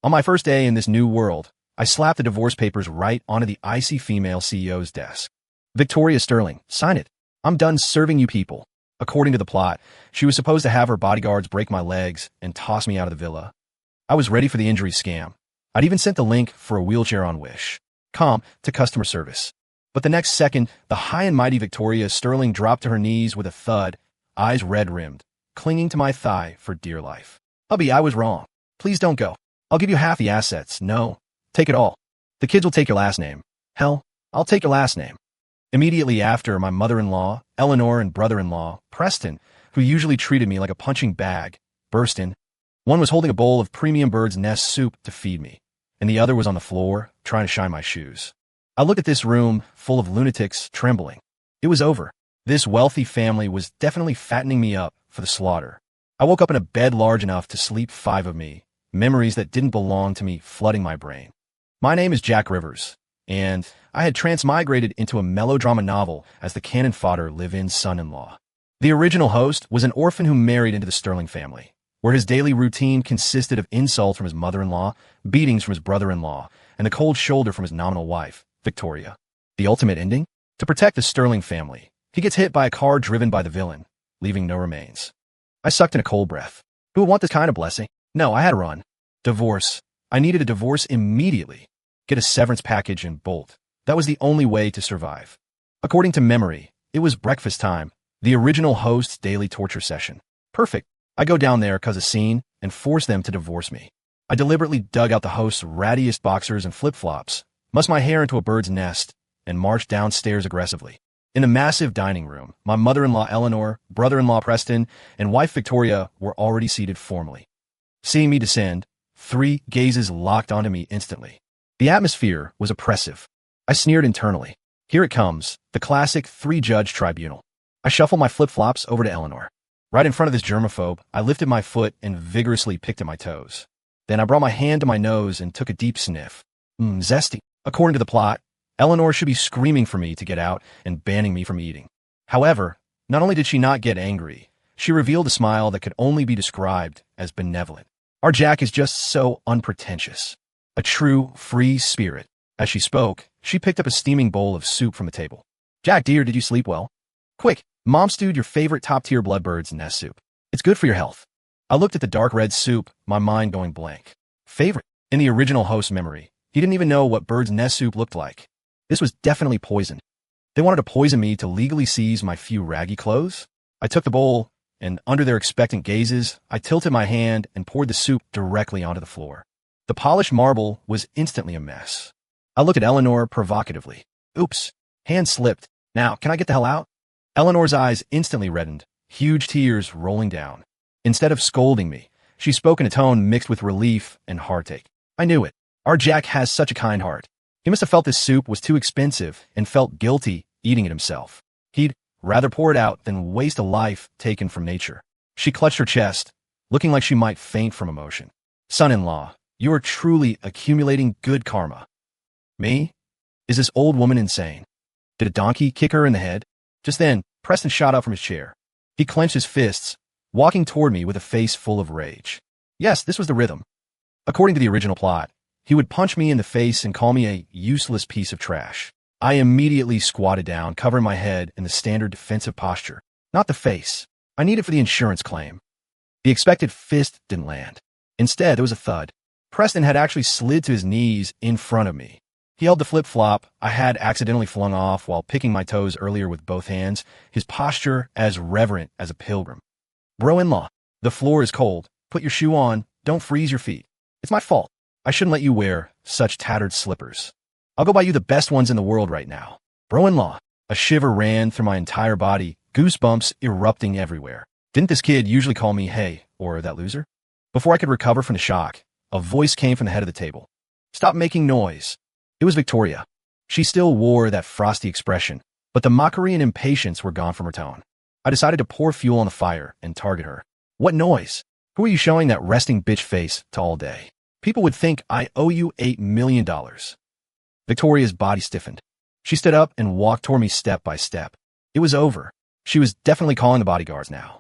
On my first day in this new world, I slapped the divorce papers right onto the icy female CEO's desk. Victoria Sterling, sign it. I'm done serving you people. According to the plot, she was supposed to have her bodyguards break my legs and toss me out of the villa. I was ready for the injury scam. I'd even sent the link for a wheelchair on Wish.com to customer service. But the next second, the high and mighty Victoria Sterling dropped to her knees with a thud, eyes red-rimmed, clinging to my thigh for dear life. Hubby, I was wrong. Please don't go. I'll give you half the assets. No, take it all. The kids will take your last name. Hell, I'll take your last name. Immediately after, my mother-in-law, Eleanor, and brother-in-law, Preston, who usually treated me like a punching bag, burst in. One was holding a bowl of premium bird's nest soup to feed me, and the other was on the floor, trying to shine my shoes. I looked at this room, full of lunatics, trembling. It was over. This wealthy family was definitely fattening me up for the slaughter. I woke up in a bed large enough to sleep 5 of me, memories that didn't belong to me flooding my brain. My name is Jack Rivers, and I had transmigrated into a melodrama novel as the cannon fodder live-in son-in-law. The original host was an orphan who married into the Sterling family, where his daily routine consisted of insults from his mother-in-law, beatings from his brother-in-law, and the cold shoulder from his nominal wife, Victoria. The ultimate ending? To protect the Sterling family, he gets hit by a car driven by the villain, leaving no remains. I sucked in a cold breath. Who would want this kind of blessing? No, I had to run. Divorce. I needed a divorce immediately. Get a severance package and bolt. That was the only way to survive. According to memory, it was breakfast time, the original host's daily torture session. Perfect. I go down there cause a scene and force them to divorce me. I deliberately dug out the host's rattiest boxers and flip-flops, mussed my hair into a bird's nest, and marched downstairs aggressively. In the massive dining room, my mother-in-law Eleanor, brother-in-law Preston, and wife Victoria were already seated formally. Seeing me descend, 3 gazes locked onto me instantly. The atmosphere was oppressive. I sneered internally. Here it comes, the classic 3-judge tribunal. I shuffled my flip-flops over to Eleanor. Right in front of this germaphobe, I lifted my foot and vigorously picked at my toes. Then I brought my hand to my nose and took a deep sniff. Zesty. According to the plot, Eleanor should be screaming for me to get out and banning me from eating. However, not only did she not get angry, she revealed a smile that could only be described as benevolent. Our Jack is just so unpretentious. A true, free spirit. As she spoke, she picked up a steaming bowl of soup from the table. Jack, dear, did you sleep well? Quick, Mom stewed your favorite top-tier bloodbird's nest soup. It's good for your health. I looked at the dark red soup, my mind going blank. Favorite? In the original host's memory, he didn't even know what bird's nest soup looked like. This was definitely poisoned. They wanted to poison me to legally seize my few raggy clothes? I took the bowl, and under their expectant gazes, I tilted my hand and poured the soup directly onto the floor. The polished marble was instantly a mess. I looked at Eleanor provocatively. Oops, hand slipped. Now, can I get the hell out? Eleanor's eyes instantly reddened, huge tears rolling down. Instead of scolding me, she spoke in a tone mixed with relief and heartache. I knew it. Our Jack has such a kind heart. He must have felt this soup was too expensive and felt guilty eating it himself. He'd rather pour it out than waste a life taken from nature. She clutched her chest, looking like she might faint from emotion. Son-in-law, you are truly accumulating good karma. Me? Is this old woman insane? Did a donkey kick her in the head? Just then, Preston shot up from his chair. He clenched his fists, walking toward me with a face full of rage. Yes, this was the rhythm. According to the original plot, he would punch me in the face and call me a useless piece of trash. I immediately squatted down, covering my head in the standard defensive posture. Not the face. I need it for the insurance claim. The expected fist didn't land. Instead, there was a thud. Preston had actually slid to his knees in front of me. He held the flip-flop I had accidentally flung off while picking my toes earlier with both hands, his posture as reverent as a pilgrim. Bro-in-law, the floor is cold. Put your shoe on. Don't freeze your feet. It's my fault. I shouldn't let you wear such tattered slippers. I'll go buy you the best ones in the world right now. Bro-in-law. A shiver ran through my entire body, goosebumps erupting everywhere. Didn't this kid usually call me hey, or that loser? Before I could recover from the shock, a voice came from the head of the table. Stop making noise. It was Victoria. She still wore that frosty expression, but the mockery and impatience were gone from her tone. I decided to pour fuel on the fire and target her. What noise? Who are you showing that resting bitch face to all day? People would think I owe you $8 million. Victoria's body stiffened. She stood up and walked toward me step by step. It was over. She was definitely calling the bodyguards now.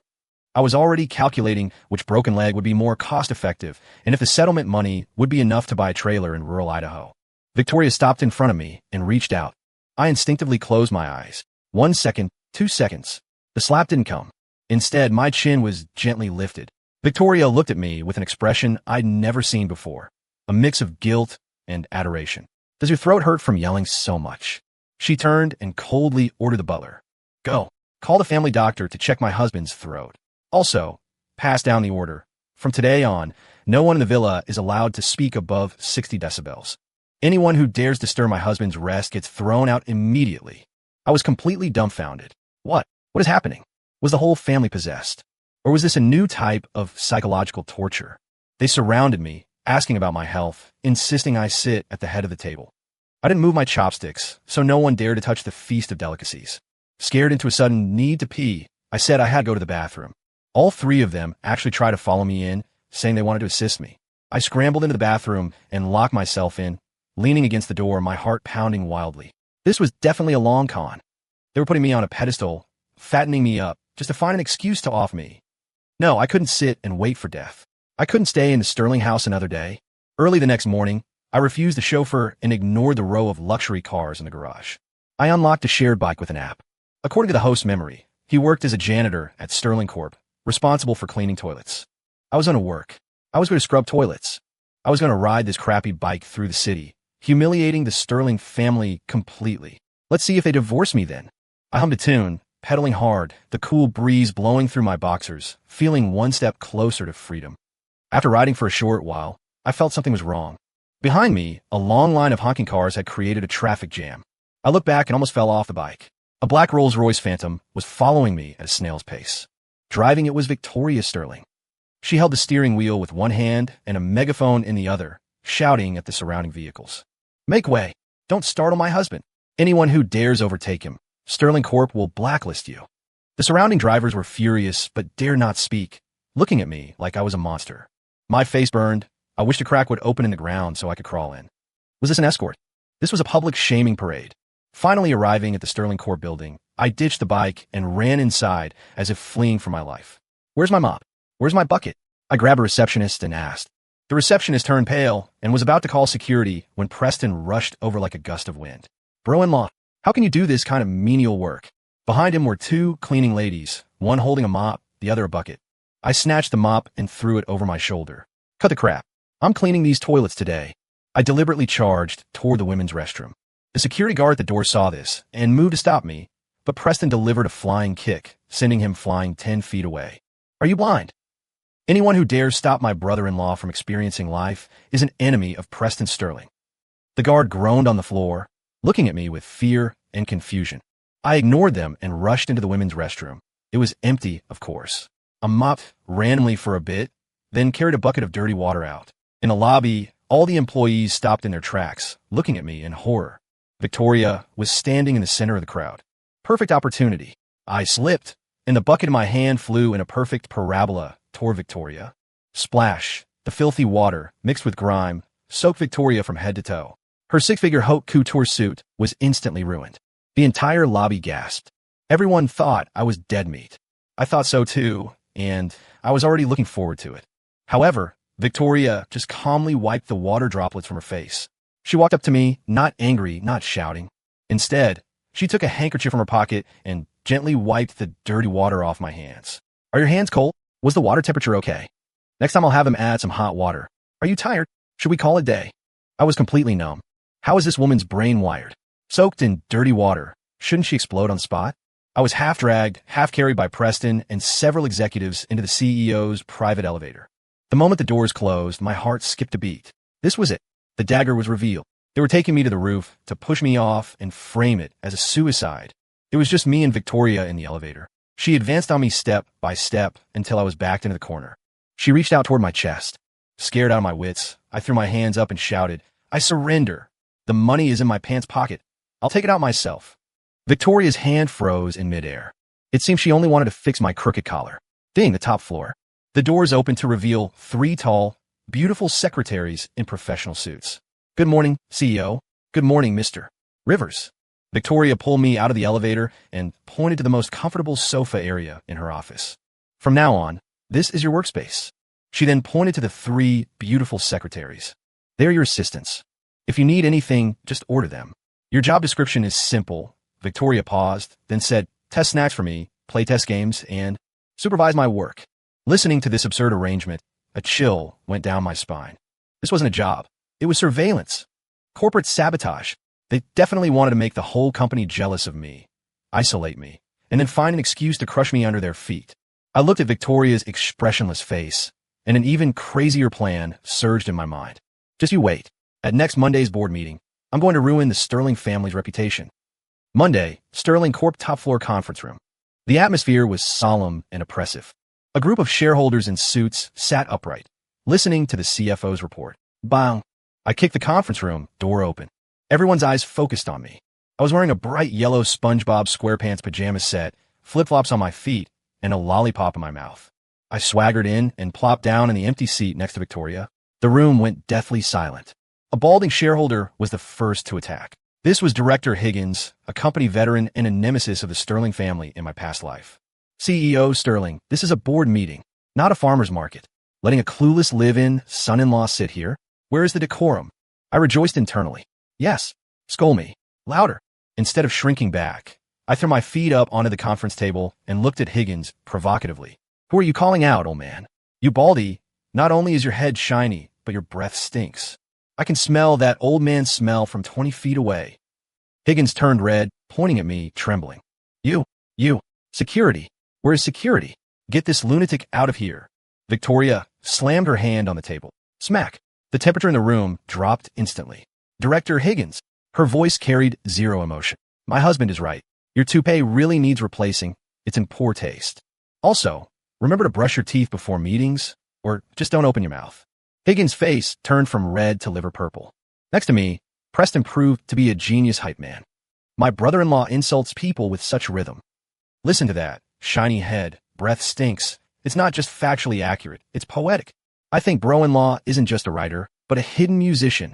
I was already calculating which broken leg would be more cost-effective and if the settlement money would be enough to buy a trailer in rural Idaho. Victoria stopped in front of me and reached out. I instinctively closed my eyes. 1 second, 2 seconds. The slap didn't come. Instead, my chin was gently lifted. Victoria looked at me with an expression I'd never seen before, a mix of guilt and adoration. Does your throat hurt from yelling so much? She turned and coldly ordered the butler. Go. Call the family doctor to check my husband's throat. Also, pass down the order. From today on, no one in the villa is allowed to speak above 60 decibels. Anyone who dares disturb my husband's rest gets thrown out immediately. I was completely dumbfounded. What is happening? Was the whole family possessed? Or was this a new type of psychological torture? They surrounded me, asking about my health, insisting I sit at the head of the table. I didn't move my chopsticks, so no one dared to touch the feast of delicacies. Scared into a sudden need to pee, I said I had to go to the bathroom. All 3 of them actually tried to follow me in, saying they wanted to assist me. I scrambled into the bathroom and locked myself in, leaning against the door, my heart pounding wildly. This was definitely a long con. They were putting me on a pedestal, fattening me up, just to find an excuse to off me. No, I couldn't sit and wait for death. I couldn't stay in the Sterling house another day. Early the next morning, I refused the chauffeur and ignored the row of luxury cars in the garage. I unlocked a shared bike with an app. According to the host's memory, he worked as a janitor at Sterling Corp, responsible for cleaning toilets. I was going to work. I was going to scrub toilets. I was going to ride this crappy bike through the city, humiliating the Sterling family completely. Let's see if they divorce me then. I hummed a tune, pedaling hard, the cool breeze blowing through my boxers, feeling one step closer to freedom. After riding for a short while, I felt something was wrong. Behind me, a long line of honking cars had created a traffic jam. I looked back and almost fell off the bike. A black Rolls-Royce Phantom was following me at a snail's pace. Driving it was Victoria Sterling. She held the steering wheel with one hand and a megaphone in the other, shouting at the surrounding vehicles. Make way! Don't startle my husband. Anyone who dares overtake him, Sterling Corp will blacklist you. The surrounding drivers were furious but dared not speak, looking at me like I was a monster. My face burned. I wished a crack would open in the ground so I could crawl in. Was this an escort? This was a public shaming parade. Finally arriving at the Sterling Corp building, I ditched the bike and ran inside as if fleeing for my life. Where's my mop? Where's my bucket? I grabbed a receptionist and asked. The receptionist turned pale and was about to call security when Preston rushed over like a gust of wind. Bro-in-law, how can you do this kind of menial work? Behind him were 2 cleaning ladies, one holding a mop, the other a bucket. I snatched the mop and threw it over my shoulder. Cut the crap. I'm cleaning these toilets today. I deliberately charged toward the women's restroom. The security guard at the door saw this and moved to stop me, but Preston delivered a flying kick, sending him flying 10 feet away. Are you blind? Anyone who dares stop my brother-in-law from experiencing life is an enemy of Preston Sterling. The guard groaned on the floor, looking at me with fear and confusion. I ignored them and rushed into the women's restroom. It was empty, of course. I mopped randomly for a bit, then carried a bucket of dirty water out. In the lobby, all the employees stopped in their tracks, looking at me in horror. Victoria was standing in the center of the crowd. Perfect opportunity. I slipped, and the bucket in my hand flew in a perfect parabola toward Victoria. Splash! The filthy water, mixed with grime, soaked Victoria from head to toe. Her 6-figure haute couture suit was instantly ruined. The entire lobby gasped. Everyone thought I was dead meat. I thought so too, and I was already looking forward to it. However, Victoria just calmly wiped the water droplets from her face. She walked up to me, not angry, not shouting. Instead, she took a handkerchief from her pocket and gently wiped the dirty water off my hands. Are your hands cold? Was the water temperature okay? Next time I'll have them add some hot water. Are you tired? Should we call it a day? I was completely numb. How is this woman's brain wired? Soaked in dirty water. Shouldn't she explode on the spot? I was half dragged, half carried by Preston and several executives into the CEO's private elevator. The moment the doors closed, my heart skipped a beat. This was it. The dagger was revealed. They were taking me to the roof to push me off and frame it as a suicide. It was just me and Victoria in the elevator. She advanced on me step by step until I was backed into the corner. She reached out toward my chest. Scared out of my wits, I threw my hands up and shouted, I surrender. The money is in my pants pocket. I'll take it out myself. Victoria's hand froze in midair. It seemed she only wanted to fix my crooked collar. Ding, the top floor. The doors opened to reveal 3 tall, beautiful secretaries in professional suits. Good morning, CEO. Good morning, Mr. Rivers. Victoria pulled me out of the elevator and pointed to the most comfortable sofa area in her office. From now on, this is your workspace. She then pointed to the 3 beautiful secretaries. They're your assistants. If you need anything, just order them. Your job description is simple. Victoria paused, then said, test snacks for me, play test games, and supervise my work. Listening to this absurd arrangement, a chill went down my spine. This wasn't a job. It was surveillance. Corporate sabotage. They definitely wanted to make the whole company jealous of me, isolate me, and then find an excuse to crush me under their feet. I looked at Victoria's expressionless face, and an even crazier plan surged in my mind. Just you wait. At next Monday's board meeting, I'm going to ruin the Sterling family's reputation. Monday, Sterling Corp top floor conference room. The atmosphere was solemn and oppressive. A group of shareholders in suits sat upright, listening to the CFO's report. Bang! I kicked the conference room door open. Everyone's eyes focused on me. I was wearing a bright yellow SpongeBob SquarePants pajama set, flip-flops on my feet, and a lollipop in my mouth. I swaggered in and plopped down in the empty seat next to Victoria. The room went deathly silent. A balding shareholder was the first to attack. This was Director Higgins, a company veteran and a nemesis of the Sterling family in my past life. CEO Sterling, this is a board meeting, not a farmer's market. Letting a clueless live-in son-in-law sit here? Where is the decorum? I rejoiced internally. Yes, scold me. Louder. Instead of shrinking back, I threw my feet up onto the conference table and looked at Higgins provocatively. Who are you calling out, old man? You baldy, not only is your head shiny, but your breath stinks. I can smell that old man smell from 20 feet away. Higgins turned red, pointing at me, trembling. You, security. Where is security? Get this lunatic out of here. Victoria slammed her hand on the table. Smack. The temperature in the room dropped instantly. Director Higgins. Her voice carried zero emotion. My husband is right. Your toupee really needs replacing. It's in poor taste. Also, remember to brush your teeth before meetings, or just don't open your mouth. Higgins' face turned from red to liver purple. Next to me, Preston proved to be a genius hype man. My brother-in-law insults people with such rhythm. Listen to that. Shiny head, breath stinks. It's not just factually accurate, it's poetic. I think bro-in-law isn't just a writer, but a hidden musician.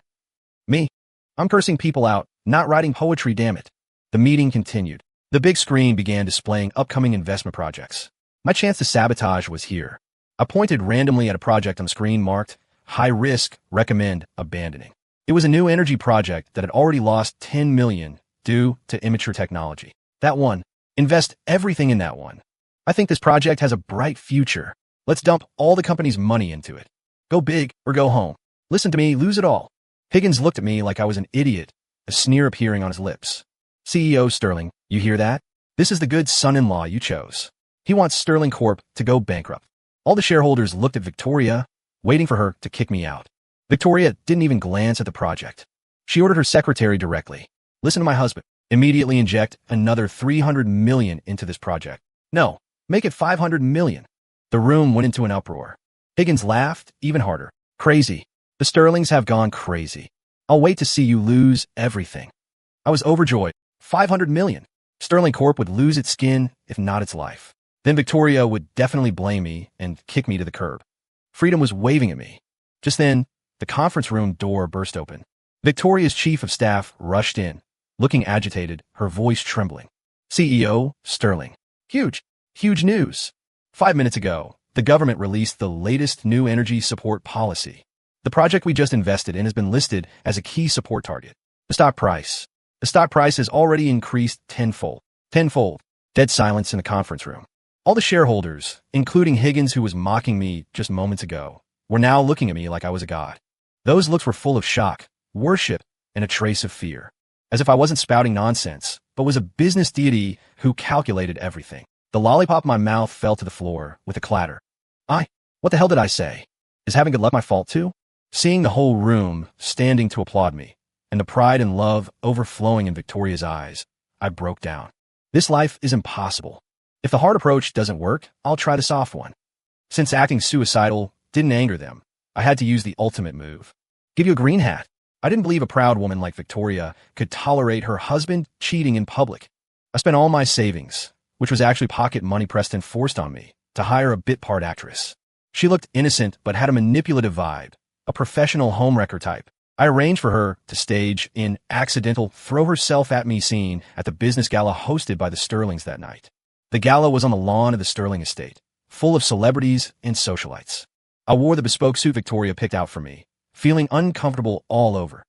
Me? I'm cursing people out, not writing poetry, damn it. The meeting continued. The big screen began displaying upcoming investment projects. My chance to sabotage was here. I pointed randomly at a project on the screen marked, high risk, recommend abandoning. It was a new energy project that had already lost $10 million due to immature technology. That one. Invest everything in that one. I think this project has a bright future. Let's dump all the company's money into it. Go big or go home. Listen to me, lose it all. Higgins looked at me like I was an idiot, a sneer appearing on his lips. CEO Sterling, you hear that? This is the good son-in-law you chose. He wants Sterling Corp to go bankrupt. All the shareholders looked at Victoria, waiting for her to kick me out. Victoria didn't even glance at the project. She ordered her secretary directly. Listen to my husband. Immediately inject another $300 million into this project. No, make it $500 million. The room went into an uproar. Higgins laughed even harder. Crazy. The Sterlings have gone crazy. I'll wait to see you lose everything. I was overjoyed. $500 million. Sterling Corp would lose its skin, if not its life. Then Victoria would definitely blame me and kick me to the curb. Freedom was waving at me. Just then, the conference room door burst open. Victoria's chief of staff rushed in, looking agitated, her voice trembling. CEO Sterling. Huge news. 5 minutes ago, the government released the latest new energy support policy. The project we just invested in has been listed as a key support target. The stock price has already increased tenfold. Dead silence in the conference room. All the shareholders, including Higgins, who was mocking me just moments ago, were now looking at me like I was a god. Those looks were full of shock, worship, and a trace of fear. As if I wasn't spouting nonsense, but was a business deity who calculated everything. The lollipop in my mouth fell to the floor with a clatter. What the hell did I say? Is having good luck my fault too? Seeing the whole room standing to applaud me, and the pride and love overflowing in Victoria's eyes, I broke down. This life is impossible. If the hard approach doesn't work, I'll try the soft one. Since acting suicidal didn't anger them, I had to use the ultimate move. Give you a green hat. I didn't believe a proud woman like Victoria could tolerate her husband cheating in public. I spent all my savings, which was actually pocket money Preston forced on me, to hire a bit part actress. She looked innocent but had a manipulative vibe, a professional homewrecker type. I arranged for her to stage an accidental throw-herself-at-me scene at the business gala hosted by the Sterlings that night. The gala was on the lawn of the Sterling estate, full of celebrities and socialites. I wore the bespoke suit Victoria picked out for me, feeling uncomfortable all over.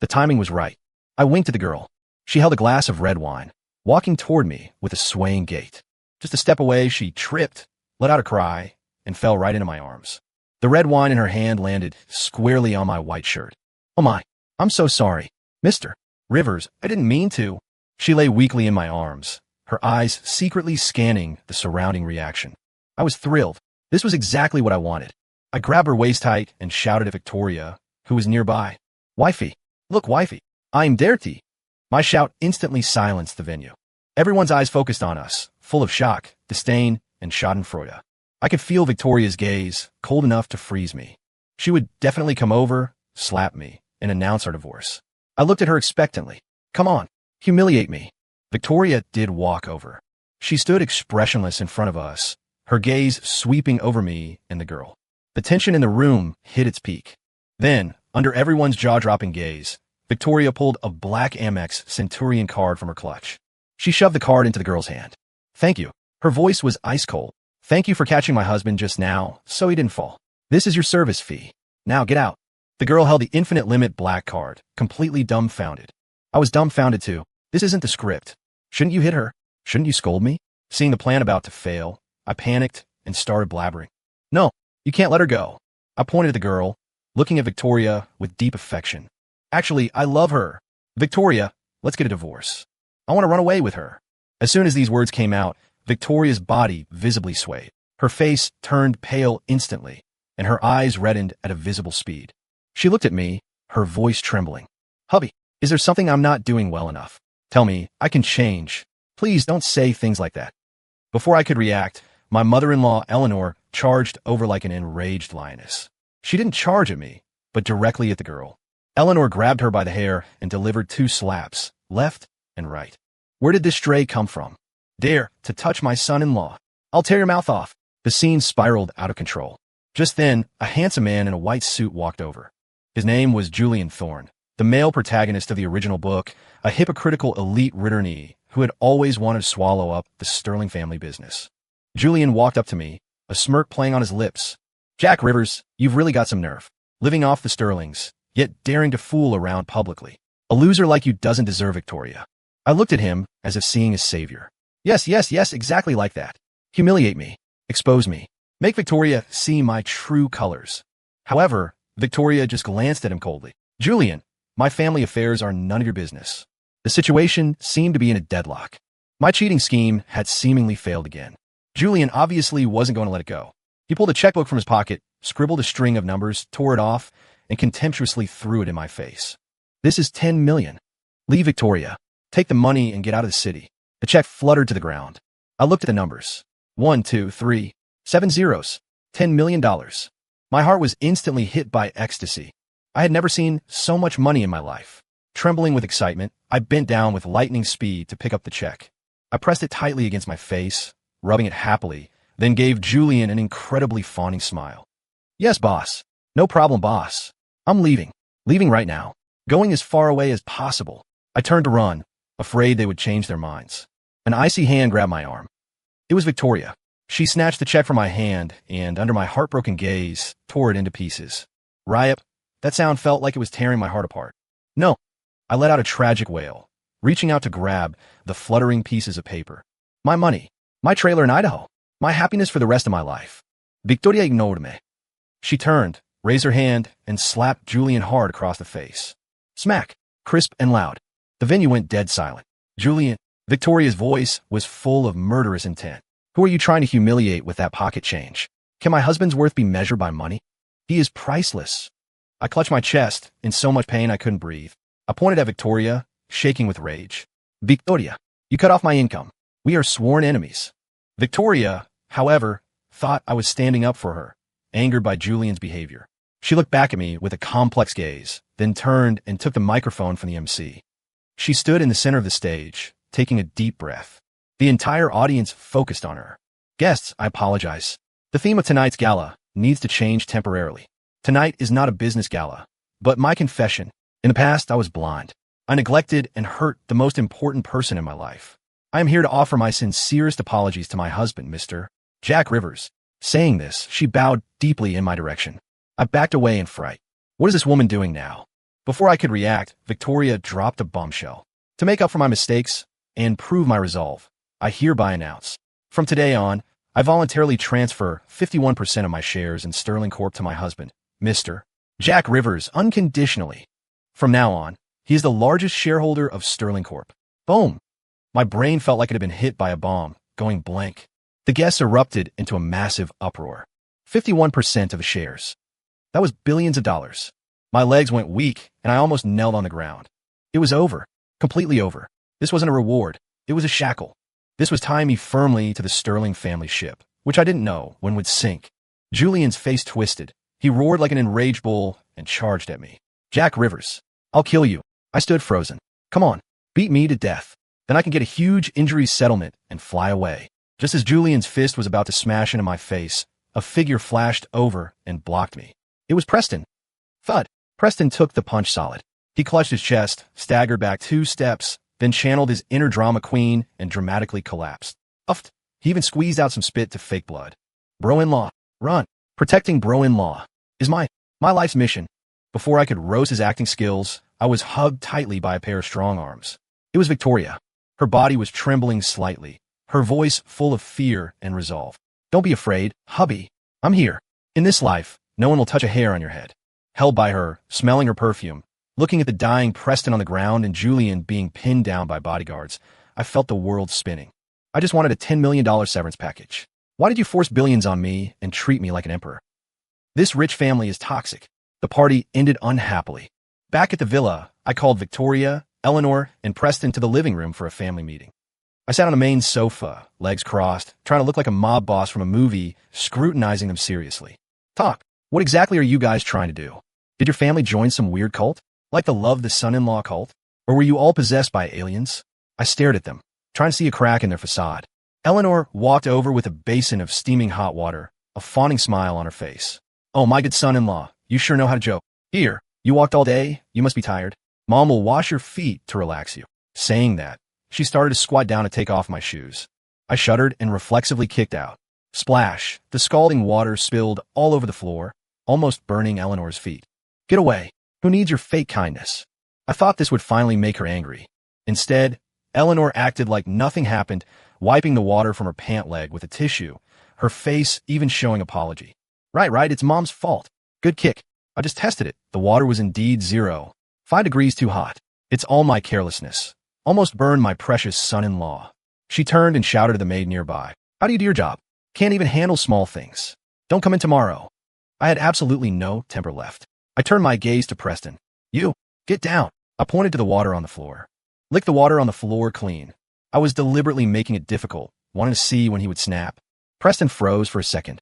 The timing was right. I winked at the girl. She held a glass of red wine, walking toward me with a swaying gait. Just a step away, she tripped, let out a cry, and fell right into my arms. The red wine in her hand landed squarely on my white shirt. "Oh my, I'm so sorry, Mr. Rivers, I didn't mean to." She lay weakly in my arms, her eyes secretly scanning the surrounding reaction. I was thrilled. This was exactly what I wanted. I grabbed her waist tight and shouted at Victoria, who was nearby. "Wifey, look, wifey, I'm dirty." My shout instantly silenced the venue. Everyone's eyes focused on us, full of shock, disdain, and schadenfreude. I could feel Victoria's gaze, cold enough to freeze me. She would definitely come over, slap me, and announce our divorce. I looked at her expectantly. "Come on, humiliate me." Victoria did walk over. She stood expressionless in front of us, her gaze sweeping over me and the girl. The tension in the room hit its peak. Then, under everyone's jaw-dropping gaze, Victoria pulled a black Amex Centurion card from her clutch. She shoved the card into the girl's hand. "Thank you." Her voice was ice cold. "Thank you for catching my husband just now, so he didn't fall. This is your service fee. Now get out." The girl held the infinite limit black card, completely dumbfounded. I was dumbfounded too. This isn't the script. Shouldn't you hit her? Shouldn't you scold me? Seeing the plan about to fail, I panicked and started blabbering. "No, you can't let her go." I pointed at the girl, looking at Victoria with deep affection. "Actually, I love her. Victoria, let's get a divorce. I want to run away with her." As soon as these words came out, Victoria's body visibly swayed. Her face turned pale instantly, and her eyes reddened at a visible speed. She looked at me, her voice trembling. "Hubby, is there something I'm not doing well enough? Tell me, I can change. Please don't say things like that." Before I could react, my mother-in-law, Eleanor, charged over like an enraged lioness. She didn't charge at me, but directly at the girl. Eleanor grabbed her by the hair and delivered 2 slaps, left and right. "Where did this stray come from? Dare to touch my son-in-law? I'll tear your mouth off." The scene spiraled out of control. Just then, a handsome man in a white suit walked over. His name was Julian Thorne, the male protagonist of the original book, a hypocritical elite Ritterney who had always wanted to swallow up the Sterling family business. Julian walked up to me, a smirk playing on his lips. "Jack Rivers, you've really got some nerve. Living off the Sterlings, yet daring to fool around publicly. A loser like you doesn't deserve Victoria." I looked at him as if seeing his savior. Yes, exactly like that. Humiliate me. Expose me. Make Victoria see my true colors. However, Victoria just glanced at him coldly. "Julian, my family affairs are none of your business." The situation seemed to be in a deadlock. My cheating scheme had seemingly failed again. Julian obviously wasn't going to let it go. He pulled a checkbook from his pocket, scribbled a string of numbers, tore it off, and contemptuously threw it in my face. "This is 10 million. Leave Victoria. Take the money and get out of the city." The check fluttered to the ground. I looked at the numbers. 1, 2, 3, 7 zeros. $10 million. My heart was instantly hit by ecstasy. I had never seen so much money in my life. Trembling with excitement, I bent down with lightning speed to pick up the check. I pressed it tightly against my face, rubbing it happily, then gave Julian an incredibly fawning smile. "Yes, boss. No problem, boss. I'm leaving. Leaving right now. Going as far away as possible." I turned to run, afraid they would change their minds. An icy hand grabbed my arm. It was Victoria. She snatched the check from my hand and, under my heartbroken gaze, tore it into pieces. "Riot." That sound felt like it was tearing my heart apart. "No." I let out a tragic wail, reaching out to grab the fluttering pieces of paper. "My money. My trailer in Idaho. My happiness for the rest of my life." Victoria ignored me. She turned, raised her hand, and slapped Julian hard across the face. Smack. Crisp and loud. The venue went dead silent. "Julian." Victoria's voice was full of murderous intent. "Who are you trying to humiliate with that pocket change? Can my husband's worth be measured by money? He is priceless." I clutched my chest, in so much pain I couldn't breathe. I pointed at Victoria, shaking with rage. "Victoria, you cut off my income. We are sworn enemies." Victoria, however, thought I was standing up for her, angered by Julian's behavior. She looked back at me with a complex gaze, then turned and took the microphone from the MC. She stood in the center of the stage, taking a deep breath. The entire audience focused on her. "Guests, I apologize. The theme of tonight's gala needs to change temporarily. Tonight is not a business gala, but my confession. In the past, I was blind. I neglected and hurt the most important person in my life. I am here to offer my sincerest apologies to my husband, Mr. Jack Rivers. Saying this, she bowed deeply in my direction. I backed away in fright. What is this woman doing now? Before I could react, Victoria dropped a bombshell. To make up for my mistakes and prove my resolve, I hereby announce, from today on, I voluntarily transfer 51% of my shares in Sterling Corp to my husband, Mr. Jack Rivers, unconditionally. From now on, he is the largest shareholder of Sterling Corp. Boom! My brain felt like it had been hit by a bomb, going blank. The guests erupted into a massive uproar. 51% of the shares. That was billions of dollars. My legs went weak, and I almost knelt on the ground. It was over. Completely over. This wasn't a reward. It was a shackle. This was tying me firmly to the Sterling family ship, which I didn't know when would sink. Julian's face twisted. He roared like an enraged bull and charged at me. Jack Rivers, I'll kill you. I stood frozen. Come on, beat me to death. Then I can get a huge injuries settlement and fly away. Just as Julian's fist was about to smash into my face, a figure flashed over and blocked me. It was Preston. Thud. Preston took the punch solid. He clutched his chest, staggered back 2 steps, then channeled his inner drama queen and dramatically collapsed. Uffed. He even squeezed out some spit to fake blood. Bro-in-law, run. Protecting bro-in-law is my life's mission. Before I could roast his acting skills, I was hugged tightly by a pair of strong arms. It was Victoria. Her body was trembling slightly, her voice full of fear and resolve. Don't be afraid, hubby. I'm here. In this life, no one will touch a hair on your head. Held by her, smelling her perfume, looking at the dying Preston on the ground and Julian being pinned down by bodyguards, I felt the world spinning. I just wanted a $10 million severance package. Why did you force billions on me and treat me like an emperor? This rich family is toxic. The party ended unhappily. Back at the villa, I called Victoria, Eleanor, and Preston to the living room for a family meeting. I sat on the main sofa, legs crossed, trying to look like a mob boss from a movie, scrutinizing them seriously. Talk. What exactly are you guys trying to do? Did your family join some weird cult? Like the love the son-in-law cult? Or were you all possessed by aliens? I stared at them, trying to see a crack in their facade. Eleanor walked over with a basin of steaming hot water, a fawning smile on her face. Oh, my good son-in-law, you sure know how to joke. Here, you walked all day, you must be tired. Mom will wash your feet to relax you. Saying that, she started to squat down to take off my shoes. I shuddered and reflexively kicked out. Splash! The scalding water spilled all over the floor, almost burning Eleanor's feet. Get away! Who needs your fake kindness? I thought this would finally make her angry. Instead, Eleanor acted like nothing happened, wiping the water from her pant leg with a tissue, her face even showing apology. Right, it's Mom's fault. Good kick. I just tested it. The water was indeed 0. 5 degrees too hot. It's all my carelessness. Almost burned my precious son-in-law. She turned and shouted to the maid nearby. How do you do your job? Can't even handle small things. Don't come in tomorrow. I had absolutely no temper left. I turned my gaze to Preston. You, get down. I pointed to the water on the floor. Lick the water on the floor clean. I was deliberately making it difficult, wanting to see when he would snap. Preston froze for a second.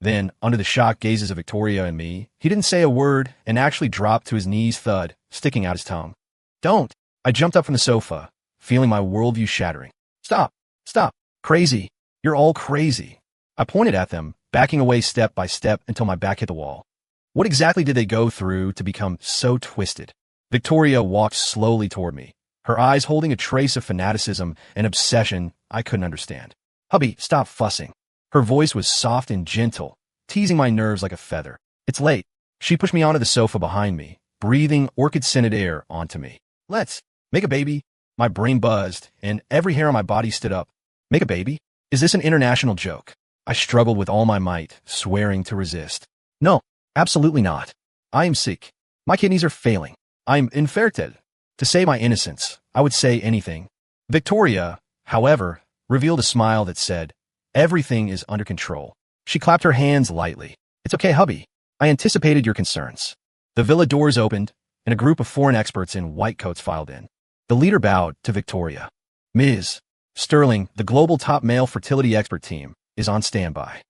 Then, under the shocked gazes of Victoria and me, he didn't say a word and actually dropped to his knees, thud, sticking out his tongue. Don't! I jumped up from the sofa, feeling my worldview shattering. Stop! Stop! Crazy! You're all crazy! I pointed at them, backing away step by step until my back hit the wall. What exactly did they go through to become so twisted? Victoria walked slowly toward me, her eyes holding a trace of fanaticism and obsession I couldn't understand. Hubby, stop fussing. Her voice was soft and gentle, teasing my nerves like a feather. It's late. She pushed me onto the sofa behind me, breathing orchid-scented air onto me. Let's make a baby. My brain buzzed, and every hair on my body stood up. Make a baby? Is this an international joke? I struggled with all my might, swearing to resist. No, absolutely not. I am sick. My kidneys are failing. I'm infected. To save my innocence, I would say anything. Victoria, however, revealed a smile that said, everything is under control. She clapped her hands lightly. It's okay, hubby. I anticipated your concerns. The villa doors opened, and a group of foreign experts in white coats filed in. The leader bowed to Victoria. Ms. Sterling, the global top male fertility expert team, is on standby.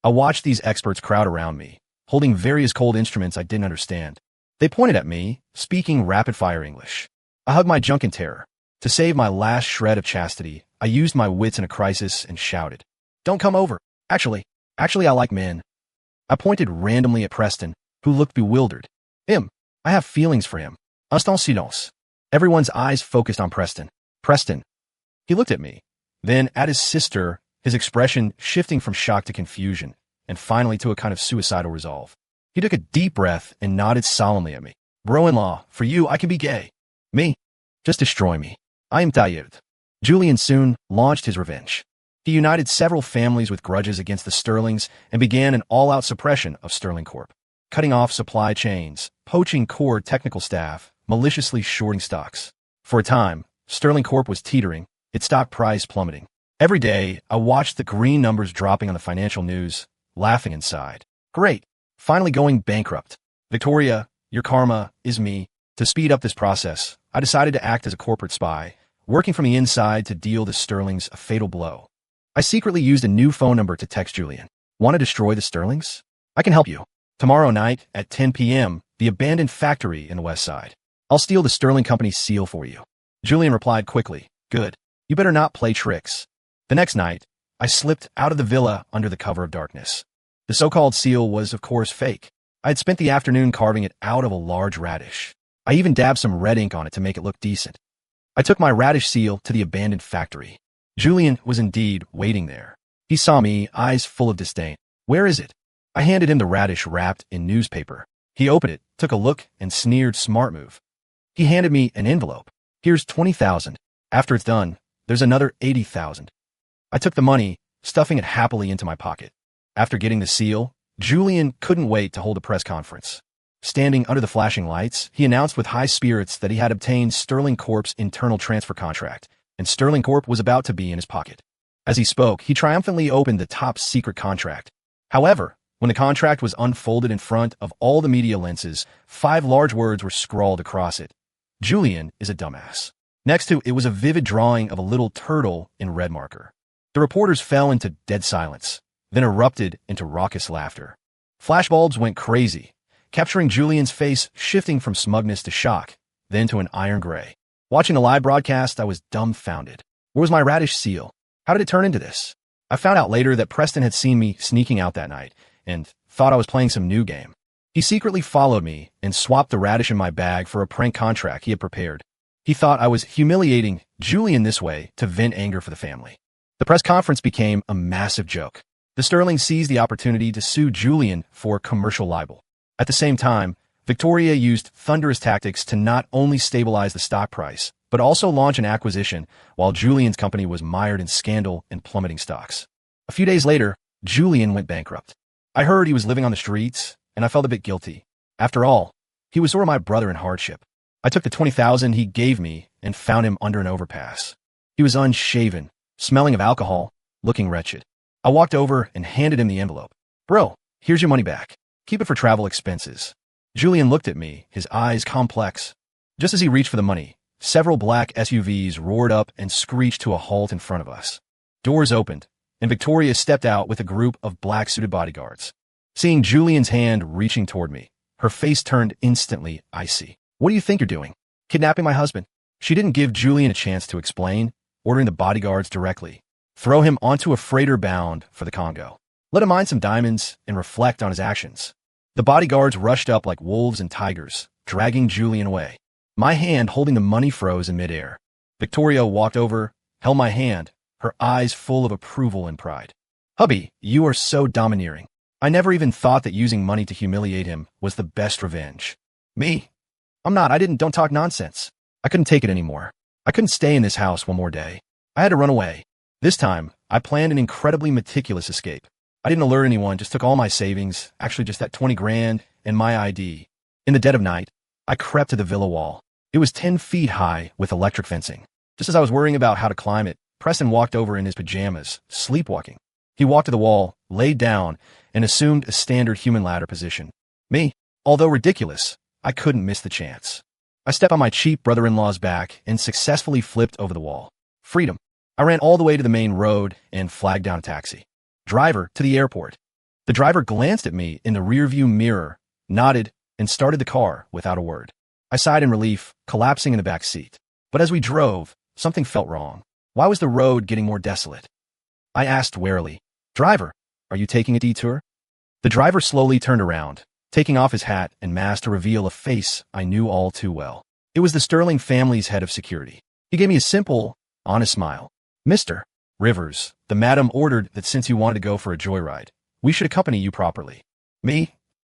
I watched these experts crowd around me, holding various cold instruments I didn't understand. They pointed at me, speaking rapid-fire English. I hugged my junk in terror. To save my last shred of chastity, I used my wits in a crisis and shouted. Don't come over. Actually, I like men. I pointed randomly at Preston, who looked bewildered. Him. I have feelings for him. Instant silence. Everyone's eyes focused on Preston. Preston. He looked at me, then at his sister, his expression shifting from shock to confusion. and finally to a kind of suicidal resolve. He took a deep breath and nodded solemnly at me. Bro-in-law, for you I can be gay. Me? Just destroy me. I am tired. Julian soon launched his revenge. He united several families with grudges against the Sterlings and began an all-out suppression of Sterling Corp, cutting off supply chains, poaching core technical staff, maliciously shorting stocks. For a time, Sterling Corp was teetering, its stock price plummeting. Every day, I watched the green numbers dropping on the financial news, laughing inside. Great. Finally going bankrupt. Victoria, your karma is me. To speed up this process, I decided to act as a corporate spy, working from the inside to deal the Sterlings a fatal blow. I secretly used a new phone number to text Julian. Want to destroy the Sterlings? I can help you. Tomorrow night at 10 p.m., the abandoned factory in the West Side. I'll steal the Sterling Company's seal for you. Julian replied quickly. Good. You better not play tricks. The next night, I slipped out of the villa under the cover of darkness. The so-called seal was, of course, fake. I had spent the afternoon carving it out of a large radish. I even dabbed some red ink on it to make it look decent. I took my radish seal to the abandoned factory. Julian was indeed waiting there. He saw me, eyes full of disdain. Where is it? I handed him the radish wrapped in newspaper. He opened it, took a look, and sneered, smart move. He handed me an envelope. Here's 20,000. After it's done, there's another 80,000. I took the money, stuffing it happily into my pocket. After getting the seal, Julian couldn't wait to hold a press conference. Standing under the flashing lights, he announced with high spirits that he had obtained Sterling Corp's internal transfer contract, and Sterling Corp was about to be in his pocket. As he spoke, he triumphantly opened the top-secret contract. However, when the contract was unfolded in front of all the media lenses, 5 large words were scrawled across it. Julian is a dumbass. Next to it was a vivid drawing of a little turtle in red marker. The reporters fell into dead silence, then erupted into raucous laughter. Flashbulbs went crazy, capturing Julian's face, shifting from smugness to shock, then to an iron gray. Watching the live broadcast, I was dumbfounded. Where was my radish seal? How did it turn into this? I found out later that Preston had seen me sneaking out that night and thought I was playing some new game. He secretly followed me and swapped the radish in my bag for a prank contract he had prepared. He thought I was humiliating Julian this way to vent anger for the family. The press conference became a massive joke. The Sterling seized the opportunity to sue Julian for commercial libel. At the same time, Victoria used thunderous tactics to not only stabilize the stock price, but also launch an acquisition while Julian's company was mired in scandal and plummeting stocks. A few days later, Julian went bankrupt. I heard he was living on the streets, and I felt a bit guilty. After all, he was sort of my brother in hardship. I took the 20,000 he gave me and found him under an overpass. He was unshaven, smelling of alcohol, looking wretched. I walked over and handed him the envelope. Bro, here's your money back. Keep it for travel expenses. Julian looked at me, his eyes complex. Just as he reached for the money, several black SUVs roared up and screeched to a halt in front of us. Doors opened, and Victoria stepped out with a group of black-suited bodyguards. Seeing Julian's hand reaching toward me, her face turned instantly icy. What do you think you're doing? Kidnapping my husband? She didn't give Julian a chance to explain, ordering the bodyguards directly. Throw him onto a freighter bound for the Congo. Let him mine some diamonds and reflect on his actions. The bodyguards rushed up like wolves and tigers, dragging Julian away. My hand holding the money froze in midair. Victoria walked over, held my hand, her eyes full of approval and pride. Hubby, you are so domineering. I never even thought that using money to humiliate him was the best revenge. Me? I'm not. Don't talk nonsense. I couldn't take it anymore. I couldn't stay in this house one more day. I had to run away. This time, I planned an incredibly meticulous escape. I didn't alert anyone, just took all my savings, actually just that 20 grand, and my ID. In the dead of night, I crept to the villa wall. It was 10 feet high with electric fencing. Just as I was worrying about how to climb it, Preston walked over in his pajamas, sleepwalking. He walked to the wall, laid down, and assumed a standard human ladder position. Me, although ridiculous, I couldn't miss the chance. I stepped on my cheap brother-in-law's back and successfully flipped over the wall. Freedom. I ran all the way to the main road and flagged down a taxi. Driver, to the airport. The driver glanced at me in the rearview mirror, nodded, and started the car without a word. I sighed in relief, collapsing in the back seat. But as we drove, something felt wrong. Why was the road getting more desolate? I asked warily, Driver, are you taking a detour? The driver slowly turned around, taking off his hat and mask to reveal a face I knew all too well. It was the Sterling family's head of security. He gave me a simple, honest smile. Mr. Rivers, the madam ordered that since you wanted to go for a joyride, We should accompany you properly. Me?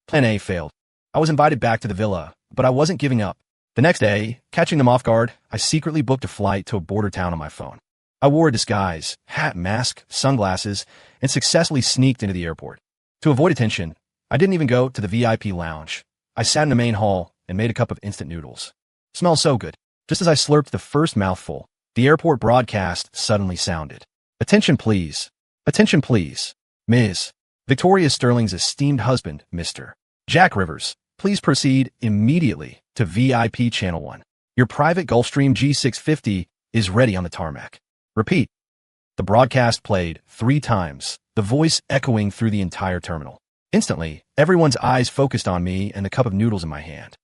Plan A failed. I was invited back to the villa, but I wasn't giving up. The next day, catching them off guard, I secretly booked a flight to a border town on my phone. I wore a disguise, hat, mask, sunglasses, and successfully sneaked into the airport. To avoid attention, I didn't even go to the VIP lounge. I sat in the main hall and made a cup of instant noodles. Smells so good. Just as I slurped the first mouthful, the airport broadcast suddenly sounded. Attention please. Attention please. Ms. Victoria Sterling's esteemed husband, Mr. Jack Rivers, please proceed immediately to VIP Channel 1. Your private Gulfstream G650 is ready on the tarmac. Repeat. The broadcast played 3 times, the voice echoing through the entire terminal. Instantly, everyone's eyes focused on me and the cup of noodles in my hand.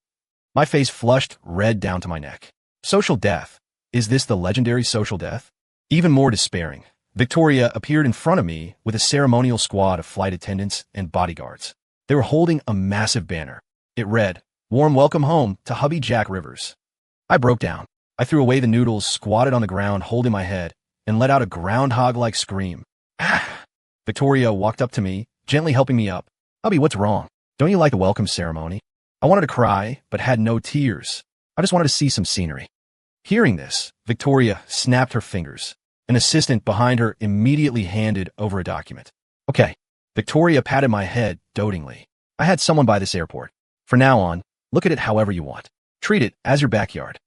My face flushed red down to my neck. Social death. Is this the legendary social death? Even more despairing, Victoria appeared in front of me with a ceremonial squad of flight attendants and bodyguards. They were holding a massive banner. It read, "Warm welcome home to hubby Jack Rivers." I broke down. I threw away the noodles, squatted on the ground holding my head, and let out a groundhog-like scream. Ah! Victoria walked up to me, gently helping me up. "Hubby, what's wrong? Don't you like the welcome ceremony?" I wanted to cry, but had no tears. I just wanted to see some scenery. Hearing this, Victoria snapped her fingers. An assistant behind her immediately handed over a document. Okay. Victoria patted my head dotingly. I had someone by this airport. From now on, look at it however you want. Treat it as your backyard.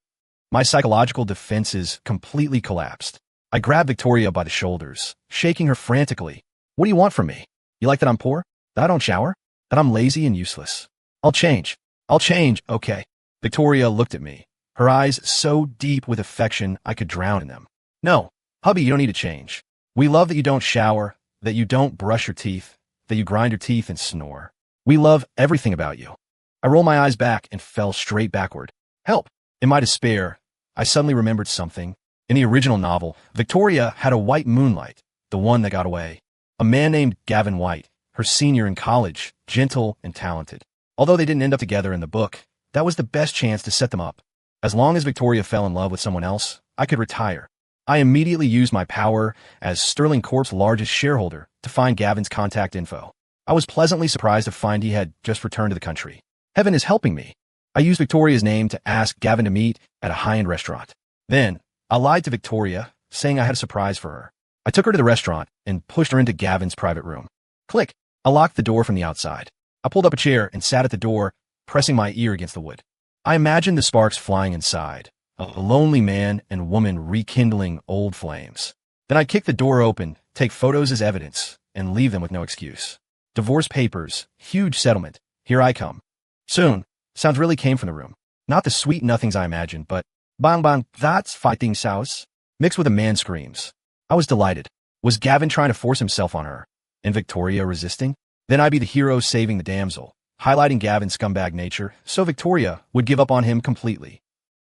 My psychological defenses completely collapsed. I grabbed Victoria by the shoulders, shaking her frantically. "What do you want from me? You like that I'm poor? That I don't shower? That I'm lazy and useless? I'll change. I'll change, okay." Victoria looked at me, her eyes so deep with affection I could drown in them. "No, hubby, you don't need to change. We love that you don't shower, that you don't brush your teeth, that you grind your teeth and snore. We love everything about you." I rolled my eyes back and fell straight backward. Help! In my despair, I suddenly remembered something. In the original novel, Victoria had a white moonlight, the one that got away. A man named Gavin White, her senior in college, gentle and talented. Although they didn't end up together in the book, that was the best chance to set them up. As long as Victoria fell in love with someone else, I could retire. I immediately used my power as Sterling Corp's largest shareholder to find Gavin's contact info. I was pleasantly surprised to find he had just returned to the country. Heaven is helping me. I used Victoria's name to ask Gavin to meet at a high-end restaurant. Then, I lied to Victoria, saying I had a surprise for her. I took her to the restaurant and pushed her into Gavin's private room. Click! I locked the door from the outside. I pulled up a chair and sat at the door, pressing my ear against the wood. I imagined the sparks flying inside, a lonely man and woman rekindling old flames. Then I'd kick the door open, take photos as evidence, and leave them with no excuse. Divorce papers, huge settlement, here I come. Soon, sounds really came from the room. Not the sweet nothings I imagined, but bang bang, that's fighting sounds, mixed with a man's screams. I was delighted. Was Gavin trying to force himself on her, and Victoria resisting? Then I'd be the hero saving the damsel, highlighting Gavin's scumbag nature, so Victoria would give up on him completely.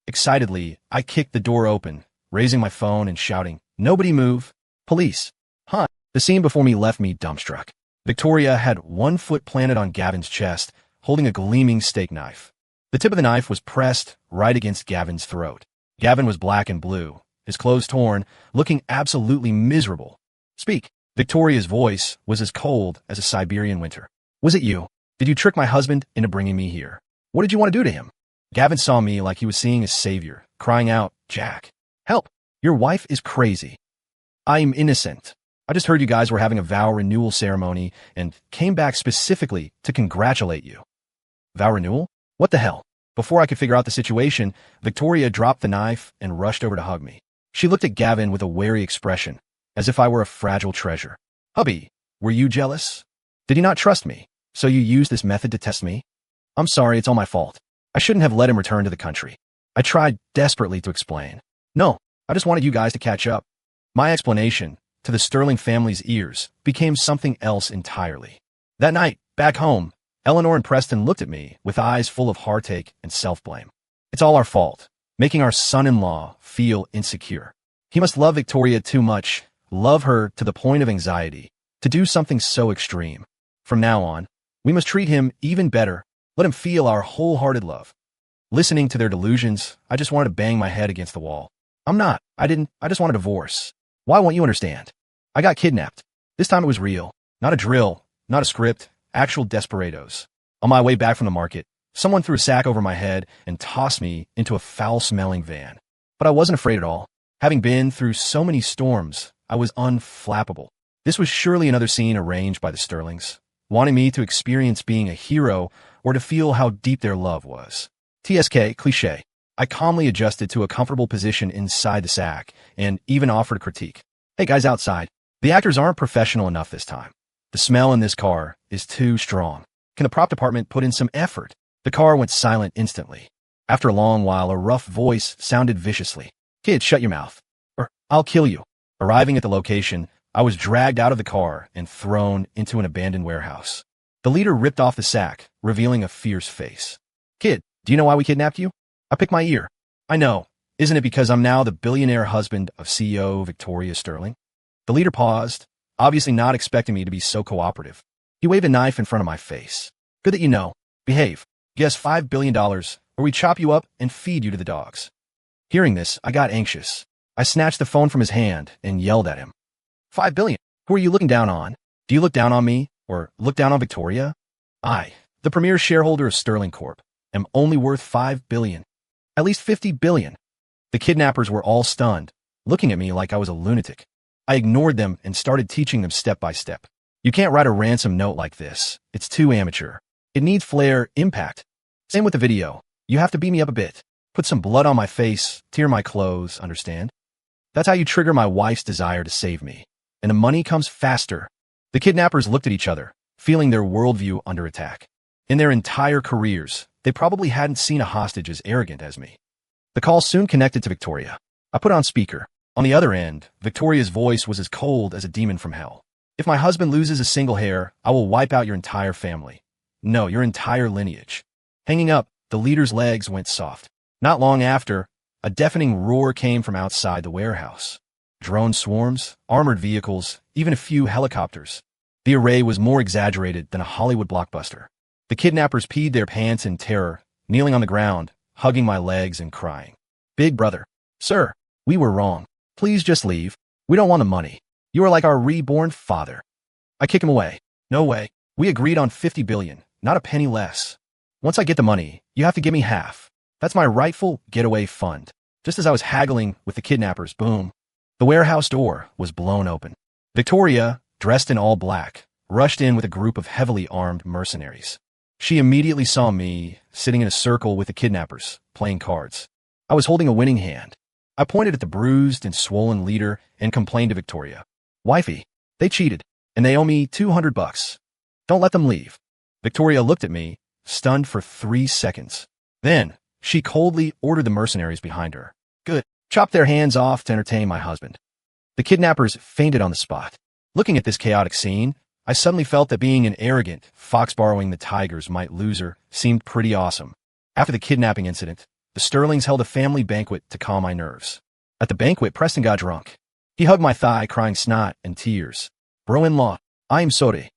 Excitedly, I kicked the door open, raising my phone and shouting, "Nobody move! Police!" Huh. The scene before me left me dumbstruck. Victoria had one foot planted on Gavin's chest, holding a gleaming steak knife. The tip of the knife was pressed right against Gavin's throat. Gavin was black and blue, his clothes torn, looking absolutely miserable. "Speak." Victoria's voice was as cold as a Siberian winter. "Was it you? Did you trick my husband into bringing me here? What did you want to do to him?" Gavin saw me like he was seeing his savior, crying out, "Jack, help! Your wife is crazy. I'm innocent. I just heard you guys were having a vow renewal ceremony and came back specifically to congratulate you." Vow renewal? What the hell? Before I could figure out the situation, Victoria dropped the knife and rushed over to hug me. She looked at Gavin with a wary expression, as if I were a fragile treasure. "Hubby, were you jealous? Did he not trust me? So you used this method to test me? I'm sorry, it's all my fault. I shouldn't have let him return to the country." I tried desperately to explain. "No, I just wanted you guys to catch up." My explanation, to the Sterling family's ears, became something else entirely. That night, back home, Eleanor and Preston looked at me with eyes full of heartache and self-blame. It's all our fault, making our son-in-law feel insecure. He must love Victoria too much, love her to the point of anxiety, to do something so extreme. From now on, we must treat him even better, let him feel our wholehearted love. Listening to their delusions, I just wanted to bang my head against the wall. I just want a divorce. Why won't you understand? I got kidnapped. This time it was real, not a drill, not a script, actual desperados. On my way back from the market, someone threw a sack over my head and tossed me into a foul-smelling van. But I wasn't afraid at all. Having been through so many storms, I was unflappable. This was surely another scene arranged by the Sterlings, wanting me to experience being a hero or to feel how deep their love was. TSK, cliché. I calmly adjusted to a comfortable position inside the sack and even offered a critique. Hey guys outside, the actors aren't professional enough this time. The smell in this car is too strong. Can the prop department put in some effort? The car went silent instantly. After a long while, a rough voice sounded viciously. Kid, shut your mouth, or I'll kill you. Arriving at the location, I was dragged out of the car and thrown into an abandoned warehouse. The leader ripped off the sack, revealing a fierce face. Kid, do you know why we kidnapped you? I picked my ear. I know. Isn't it because I'm now the billionaire husband of CEO Victoria Sterling? The leader paused, obviously not expecting me to be so cooperative. He waved a knife in front of my face. Good that you know. Behave. Guess $5 billion, or we chop you up and feed you to the dogs. Hearing this, I got anxious. I snatched the phone from his hand and yelled at him. $5 billion? Who are you looking down on? Do you look down on me, or look down on Victoria? I, the premier shareholder of Sterling Corp, am only worth $5 billion. At least $50 billion. The kidnappers were all stunned, looking at me like I was a lunatic. I ignored them and started teaching them step by step. You can't write a ransom note like this. It's too amateur. It needs flair, impact. Same with the video. You have to beat me up a bit. Put some blood on my face, tear my clothes, understand? That's how you trigger my wife's desire to save me. And the money comes faster. The kidnappers looked at each other, feeling their worldview under attack. In their entire careers, they probably hadn't seen a hostage as arrogant as me. The call soon connected to Victoria. I put on speaker. On the other end, Victoria's voice was as cold as a demon from hell. If my husband loses a single hair, I will wipe out your entire family. No, your entire lineage. Hanging up, the leader's legs went soft. Not long after, a deafening roar came from outside the warehouse. Drone swarms, armored vehicles, even a few helicopters. The array was more exaggerated than a Hollywood blockbuster. The kidnappers peed their pants in terror, kneeling on the ground, hugging my legs and crying. Big brother, sir, we were wrong. Please just leave. We don't want the money. You are like our reborn father. I kick him away. No way. We agreed on $50 billion, not a penny less. Once I get the money, you have to give me half. That's my rightful getaway fund. Just as I was haggling with the kidnappers, boom. The warehouse door was blown open. Victoria, dressed in all black, rushed in with a group of heavily armed mercenaries. She immediately saw me sitting in a circle with the kidnappers, playing cards. I was holding a winning hand. I pointed at the bruised and swollen leader and complained to Victoria. Wifey, they cheated, and they owe me $200. Don't let them leave. Victoria looked at me, stunned for 3 seconds. Then, she coldly ordered the mercenaries behind her. Good. Chop their hands off to entertain my husband. The kidnappers fainted on the spot. Looking at this chaotic scene, I suddenly felt that being an arrogant fox borrowing the tiger's might loser seemed pretty awesome. After the kidnapping incident, the Sterlings held a family banquet to calm my nerves. At the banquet, Preston got drunk. He hugged my thigh, crying snot and tears. Bro-in-law, I am sorry.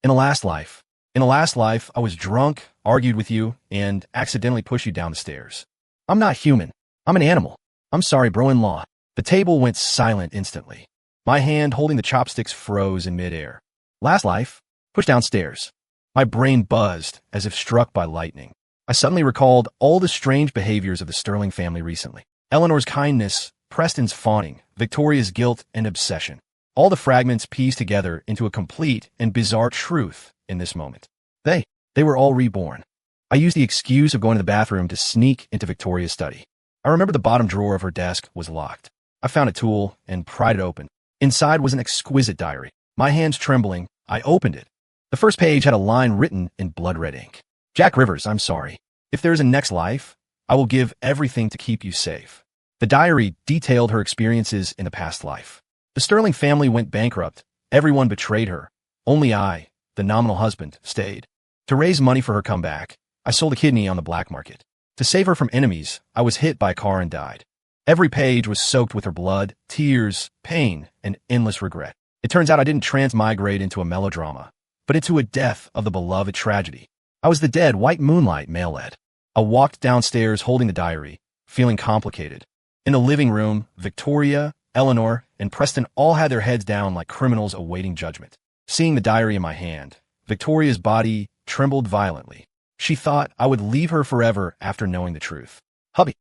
In a last life, I was drunk, argued with you, and accidentally pushed you down the stairs. I'm not human. I'm an animal. I'm sorry, bro-in-law. The table went silent instantly. My hand holding the chopsticks froze in midair. Last life, pushed downstairs. My brain buzzed as if struck by lightning. I suddenly recalled all the strange behaviors of the Sterling family recently. Eleanor's kindness, Preston's fawning, Victoria's guilt and obsession. All the fragments pieced together into a complete and bizarre truth in this moment. They were all reborn. I used the excuse of going to the bathroom to sneak into Victoria's study. I remember the bottom drawer of her desk was locked. I found a tool and pried it open. Inside was an exquisite diary. My hands trembling, I opened it. The first page had a line written in blood red ink. Jack Rivers, I'm sorry. If there is a next life, I will give everything to keep you safe. The diary detailed her experiences in the past life. The Sterling family went bankrupt. Everyone betrayed her. Only I, the nominal husband, stayed. To raise money for her comeback, I sold a kidney on the black market. To save her from enemies, I was hit by a car and died. Every page was soaked with her blood, tears, pain, and endless regret. It turns out I didn't transmigrate into a melodrama, but into a death of the beloved tragedy. I was the dead white moonlight male-led. I walked downstairs holding the diary, feeling complicated. In the living room, Victoria, Eleanor, and Preston all had their heads down like criminals awaiting judgment. Seeing the diary in my hand, Victoria's body trembled violently. She thought I would leave her forever after knowing the truth. Hubby,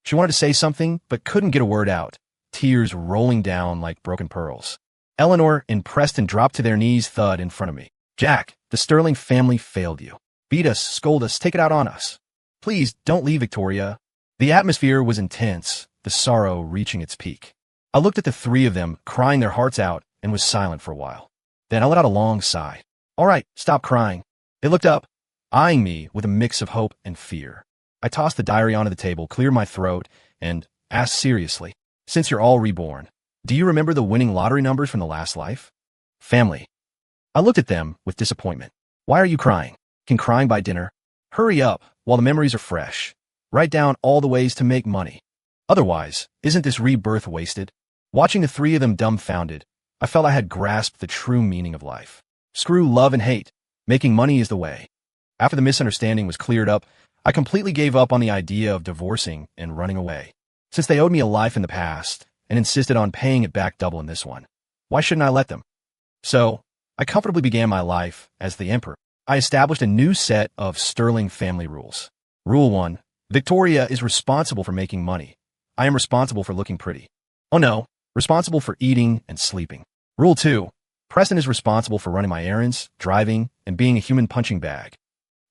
she wanted to say something, but couldn't get a word out, tears rolling down like broken pearls. Eleanor and Preston dropped to their knees thud in front of me. Jack, the Sterling family failed you. Beat us, scold us, take it out on us. Please, don't leave, Victoria. The atmosphere was intense, the sorrow reaching its peak. I looked at the three of them, crying their hearts out, and was silent for a while. Then I let out a long sigh. All right, stop crying. They looked up, eyeing me with a mix of hope and fear. I tossed the diary onto the table, cleared my throat, and asked seriously, since you're all reborn, do you remember the winning lottery numbers from the last life? Family. I looked at them with disappointment. Why are you crying? Can crying buy dinner? Hurry up while the memories are fresh. Write down all the ways to make money. Otherwise, isn't this rebirth wasted? Watching the three of them dumbfounded, I felt I had grasped the true meaning of life. Screw love and hate. Making money is the way. After the misunderstanding was cleared up, I completely gave up on the idea of divorcing and running away. Since they owed me a life in the past and insisted on paying it back double in this one, why shouldn't I let them? So, I comfortably began my life as the emperor. I established a new set of Sterling family rules. Rule 1. Victoria is responsible for making money. I am responsible for looking pretty. Oh no, responsible for eating and sleeping. Rule 2. Preston is responsible for running my errands, driving, and being a human punching bag.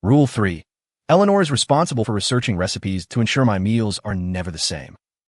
Rule 3. Eleanor is responsible for researching recipes to ensure my meals are never the same.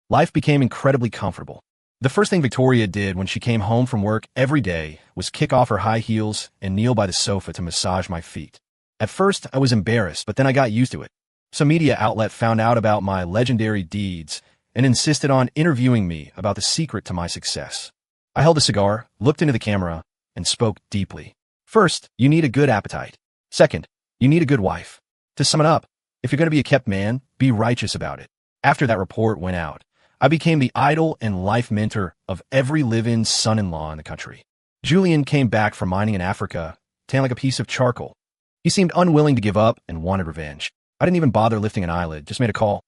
Life became incredibly comfortable. The first thing Victoria did when she came home from work every day was kick off her high heels and kneel by the sofa to massage my feet. At first, I was embarrassed, but then I got used to it. Some media outlet found out about my legendary deeds and insisted on interviewing me about the secret to my success. I held a cigar, looked into the camera, and spoke deeply. First, you need a good appetite. Second, you need a good wife. To sum it up, if you're going to be a kept man, be righteous about it. After that report went out, I became the idol and life mentor of every live-in son-in-law in the country. Julian came back from mining in Africa, tan like a piece of charcoal. He seemed unwilling to give up and wanted revenge. I didn't even bother lifting an eyelid, just made a call.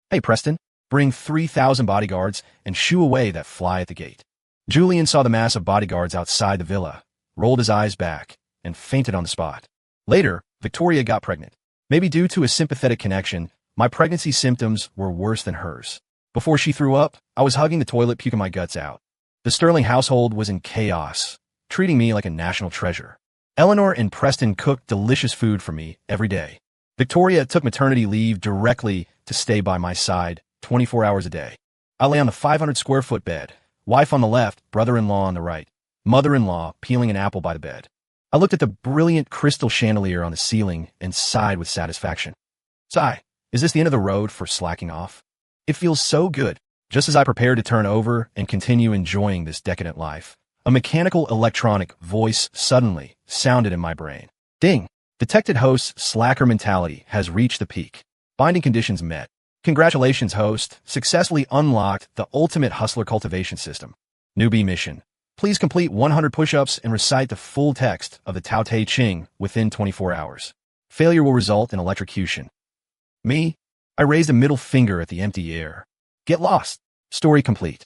Hey, Preston, bring 3,000 bodyguards and shoo away that fly at the gate. Julian saw the mass of bodyguards outside the villa, rolled his eyes back, and fainted on the spot. Later, Victoria got pregnant. Maybe due to a sympathetic connection, my pregnancy symptoms were worse than hers. Before she threw up, I was hugging the toilet, puking my guts out. The Sterling household was in chaos, treating me like a national treasure. Eleanor and Preston cooked delicious food for me every day. Victoria took maternity leave directly to stay by my side 24 hours a day. I lay on the 500-square-foot bed, wife on the left, brother-in-law on the right, mother-in-law peeling an apple by the bed. I looked at the brilliant crystal chandelier on the ceiling and sighed with satisfaction. Sigh, is this the end of the road for slacking off? It feels so good. Just as I prepared to turn over and continue enjoying this decadent life, a mechanical electronic voice suddenly sounded in my brain. Ding! Detected host's slacker mentality has reached the peak. Binding conditions met. Congratulations, host. Successfully unlocked the ultimate hustler cultivation system. Newbie mission. Please complete 100 push-ups and recite the full text of the Tao Te Ching within 24 hours. Failure will result in electrocution. Me? I raised a middle finger at the empty air. Get lost. Story complete.